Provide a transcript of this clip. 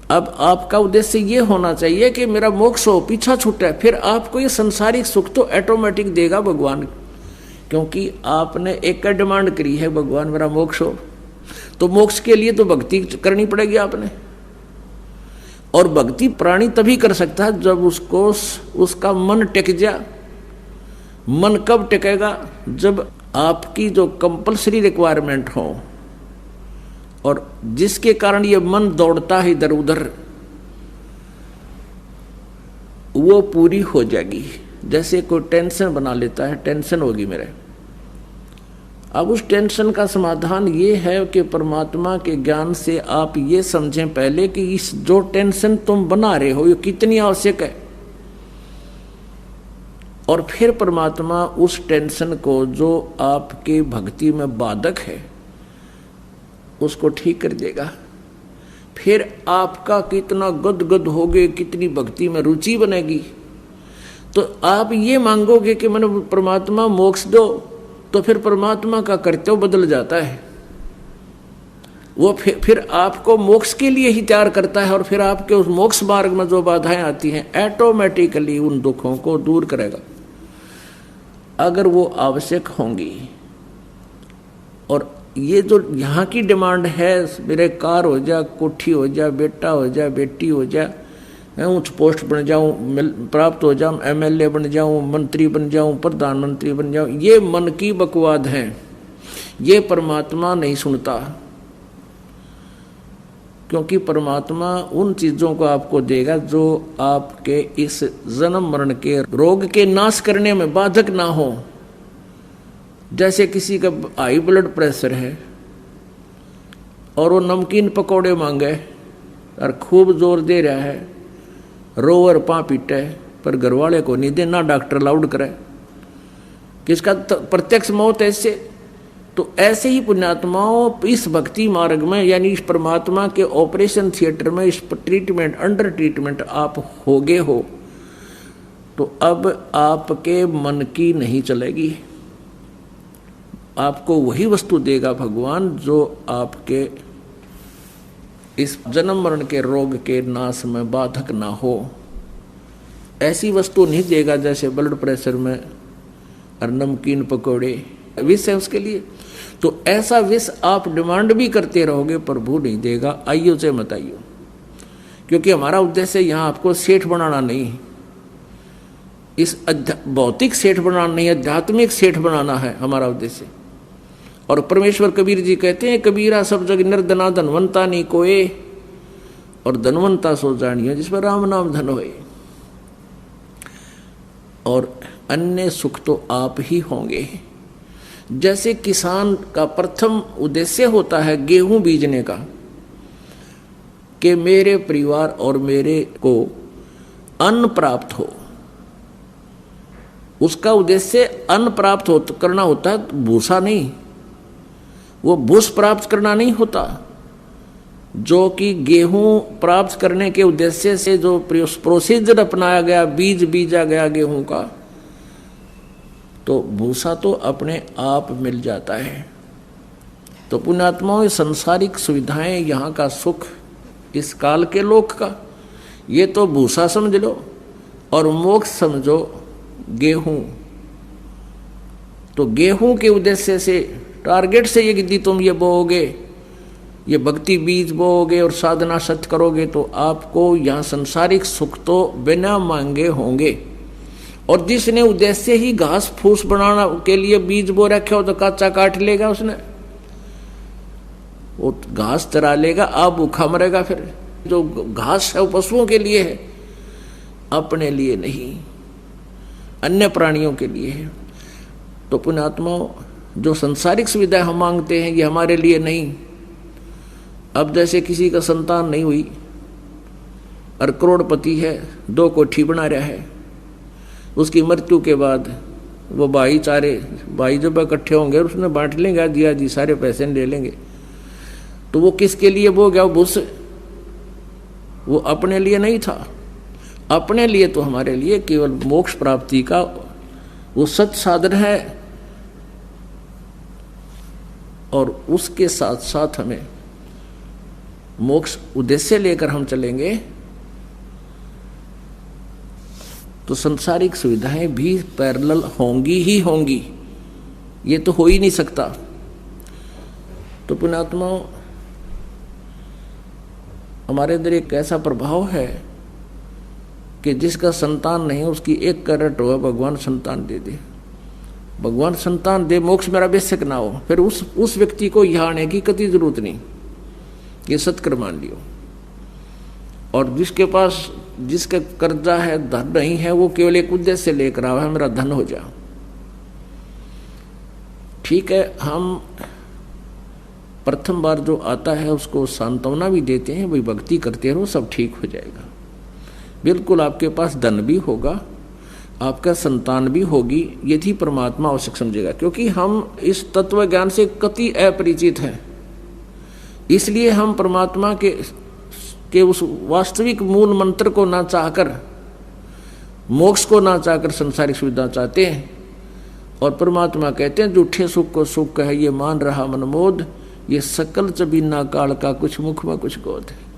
अब आपका उद्देश्य ये होना चाहिए कि मेरा मोक्ष हो, पीछा छूटे, फिर आपको ये संसारिक सुख तो ऑटोमेटिक देगा भगवान, क्योंकि आपने एक डिमांड करी है, भगवान मेरा मोक्ष हो। तो मोक्ष के लिए तो भक्ति करनी पड़ेगी आपने, और भक्ति प्राणी तभी कर सकता है जब उसको उसका मन टिक जा। मन कब टिकेगा? जब आपकी जो कंपल्सरी रिक्वायरमेंट हो और जिसके कारण ये मन दौड़ता है इधर उधर, वो पूरी हो जाएगी। जैसे कोई टेंशन बना लेता है, टेंशन होगी मेरे, अब उस टेंशन का समाधान ये है कि परमात्मा के ज्ञान से आप ये समझें पहले कि इस जो टेंशन तुम बना रहे हो ये कितनी आवश्यक है, और फिर परमात्मा उस टेंशन को जो आपके भक्ति में बाधक है उसको ठीक कर देगा। फिर आपका कितना गदगद होगे, कितनी भक्ति में रुचि बनेगी। तो आप ये मांगोगे कि मैंने परमात्मा मोक्ष दो, तो फिर परमात्मा का कर्तव्य बदल जाता है, वो फिर आपको मोक्ष के लिए ही तैयार करता है, और फिर आपके उस मोक्ष मार्ग में जो बाधाएं आती हैं ऑटोमेटिकली उन दुखों को दूर करेगा, अगर वो आवश्यक होंगी। और ये जो यहाँ की डिमांड है, मेरे कार हो जा, कोठी हो जा, बेटा हो जा, बेटी हो जा, उच्च पोस्ट बन जाऊं, प्राप्त हो जाऊं, एमएलए बन जाऊं, मंत्री बन जाऊं, प्रधानमंत्री बन जाऊं, ये मन की बकवाद है, ये परमात्मा नहीं सुनता। क्योंकि परमात्मा उन चीजों को आपको देगा जो आपके इस जन्म मरण के रोग के नाश करने में बाधक ना हो। जैसे किसी का हाई ब्लड प्रेशर है और वो नमकीन पकौड़े मांगे और खूब जोर दे रहा है, रोवर पा पीटे, पर घरवाले को नहीं देना, डॉक्टर लाउड करे, किसका प्रत्यक्ष मौत ऐसे। तो ऐसे ही पुण्यात्माओं इस भक्ति मार्ग में, यानी इस परमात्मा के ऑपरेशन थिएटर में, इस ट्रीटमेंट अंडर ट्रीटमेंट आप होगे हो, तो अब आपके मन की नहीं चलेगी, आपको वही वस्तु देगा भगवान जो आपके इस जन्म मरण के रोग के नाश में बाधक ना हो। ऐसी वस्तु नहीं देगा जैसे ब्लड प्रेशर में और नमकीन पकौड़े विष है उसके लिए। तो ऐसा विष आप डिमांड भी करते रहोगे, प्रभु नहीं देगा। आइयो से मत आइयो, क्योंकि हमारा उद्देश्य यहाँ आपको सेठ बनाना नहीं, इस भौतिक सेठ बनाना नहीं, आध्यात्मिक सेठ बनाना है हमारा उद्देश्य। और परमेश्वर कबीर जी कहते हैं, कबीरा सब जग निर्धना धनवंता नहीं कोए, और धनवंता सो जानियो जिस पर राम नाम धन होए। और अन्य सुख तो आप ही होंगे। जैसे किसान का प्रथम उद्देश्य होता है गेहूं बीजने का, कि मेरे परिवार और मेरे को अन्न प्राप्त हो, उसका उद्देश्य अन्न प्राप्त करना होता है, भूसा नहीं, वो भूस प्राप्त करना नहीं होता। जो कि गेहूं प्राप्त करने के उद्देश्य से जो प्रोसीजर अपनाया गया, बीज बीजा गया गेहूं का, तो भूसा तो अपने आप मिल जाता है। तो पुण्यात्माओं, संसारिक सुविधाएं, यहाँ का सुख, इस काल के लोक का, ये तो भूसा समझ लो, और मोक्ष समझो गेहूं। तो गेहूं के उद्देश्य से, टारगेट से यदि तुम ये बोओगे, ये भक्ति बीज बोओगे और साधना सत्य करोगे, तो आपको यहाँ संसारिक सुख तो बिना मांगे होंगे। और जिसने उद्देश्य ही घास फूस बनाना के लिए बीज बो रखे हो, तो कच्चा काट लेगा उसने, वो घास चरा लेगा, आप भूखा मरेगा। फिर जो घास है वो पशुओं के लिए है, अपने लिए नहीं, अन्य प्राणियों के लिए है। तो पुण्यात्माओं, जो संसारिक सुविधा हम मांगते हैं ये हमारे लिए नहीं। अब जैसे किसी का संतान नहीं हुई और करोड़पति है, 2 कोठी बना रहा है, उसकी मृत्यु के बाद वो भाई जब इकट्ठे होंगे उसने बांट लेंगे, दिया जी सारे पैसे ले लेंगे। तो वो किसके लिए वो गया भूस, वो अपने लिए नहीं था। अपने लिए तो हमारे लिए केवल मोक्ष प्राप्ति का वो सत साधन है, और उसके साथ साथ हमें मोक्ष उद्देश्य लेकर हम चलेंगे तो संसारिक सुविधाएं भी पैरेलल होंगी ही होंगी, ये तो हो ही नहीं सकता। तो पुण्यात्माओं, हमारे अंदर एक ऐसा प्रभाव है कि जिसका संतान नहीं उसकी एक करट हो, भगवान संतान दे दे, भगवान संतान दे, मोक्ष मेरा बेशक ना हो, फिर उस व्यक्ति को यहाँ आने की कति जरूरत नहीं, ये सत्कर मान लियो। और जिसके पास जिसका कर्जा है, धन नहीं है, वो केवल एक उद्देश्य लेकर आया है, मेरा धन हो जा। ठीक है, हम प्रथम बार जो आता है उसको सांत्वना भी देते हैं, वही भक्ति करते रहो, सब ठीक हो जाएगा। बिल्कुल आपके पास धन भी होगा, आपका संतान भी होगी, यदि परमात्मा आवश्यक समझेगा। क्योंकि हम इस तत्व ज्ञान से कति अपरिचित हैं, इसलिए हम परमात्मा के उस वास्तविक मूल मंत्र को ना चाहकर, मोक्ष को ना चाहकर संसारिक सुविधा चाहते हैं। और परमात्मा कहते हैं झूठे सुख को सुख है, ये मान रहा मनमोद, ये सकल चबीना काल का कुछ मुख में कुछ गोद है।